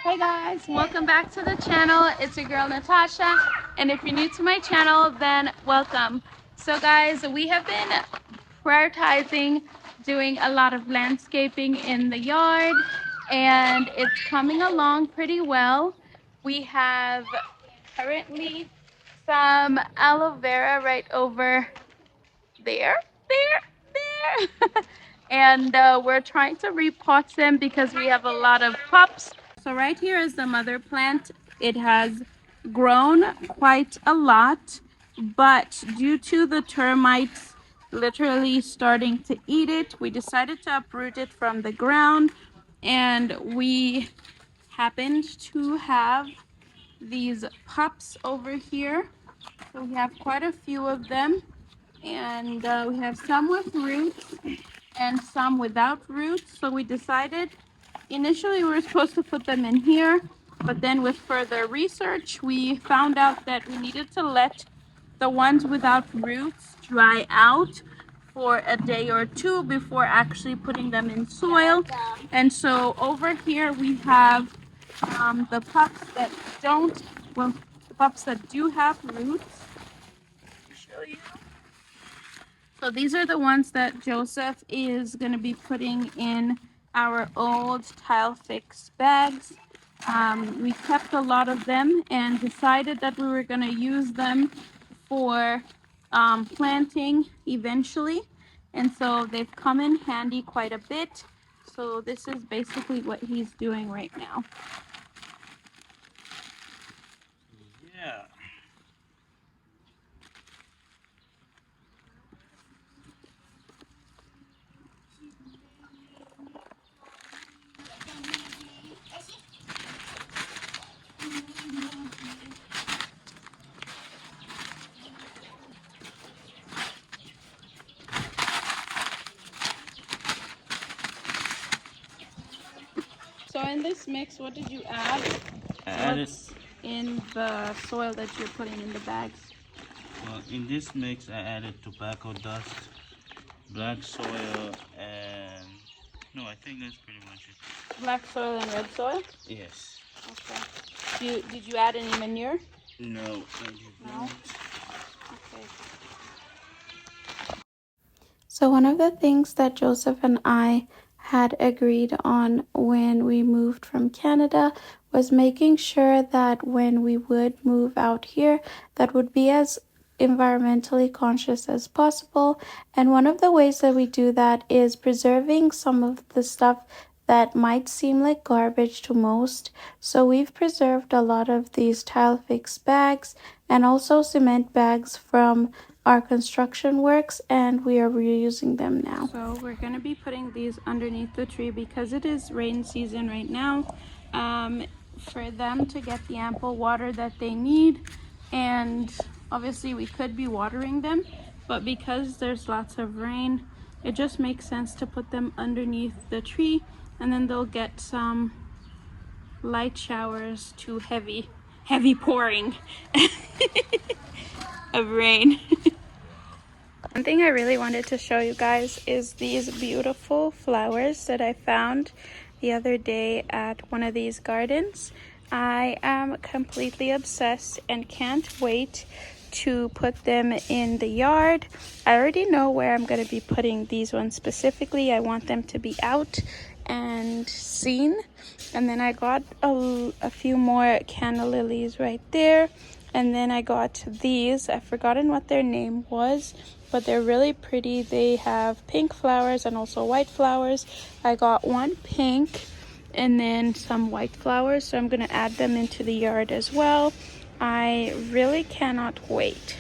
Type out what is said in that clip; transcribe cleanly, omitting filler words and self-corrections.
Hey guys, welcome back to the channel. It's your girl Natasha, and if you're new to my channel, then welcome. So guys, we have been prioritizing doing a lot of landscaping in the yard, and it's coming along pretty well. We have currently some aloe vera right over there. And we're trying to repot them because we have a lot of pups. So right here is the mother plant. It has grown quite a lot, but due to the termites literally starting to eat it, we decided to uproot it from the ground. And we happened to have these pups over here. So we have quite a few of them, and we have some with roots and some without roots. So we decided, initially we were supposed to put them in here, but then with further research we found out that we needed to let the ones without roots dry out for a day or two before actually putting them in soil. And so over here we have the pups that don't, well, the pups that do have roots. Show you. So these are the ones that Joseph is going to be putting in our old tile fix bags. We kept a lot of them and decided that we were going to use them for planting eventually. And so they've come in handy quite a bit. So this is basically what he's doing right now. Yeah. So in this mix, what did you add? What's in the soil that you're putting in the bags? In this mix I added tobacco dust, black soil, and no, I think that's pretty much it. Black soil and red soil? Yes. Okay. Did you add any manure? No, I did not. Okay. So one of the things that Joseph and I had agreed on when we moved from Canada was making sure that when we would move out here, that would be as environmentally conscious as possible. And one of the ways that we do that is preserving some of the stuff that might seem like garbage to most. So we've preserved a lot of these tile fix bags and also cement bags from our construction works, and we are reusing them now. So we're going to be putting these underneath the tree because it is rain season right now, for them to get the ample water that they need. And obviously we could be watering them, but because there's lots of rain, it just makes sense to put them underneath the tree, and then they'll get some light showers to heavy pouring of rain. One thing I really wanted to show you guys is these beautiful flowers that I found the other day at one of these gardens. I am completely obsessed and can't wait to put them in the yard. I already know where I'm going to be putting these ones specifically. I want them to be out and seen. And then I got a few more canna lilies right there. And then I got these. I've forgotten what their name was, but they're really pretty. They have pink flowers and also white flowers. I got one pink and then some white flowers, so I'm going to add them into the yard as well. I really cannot wait.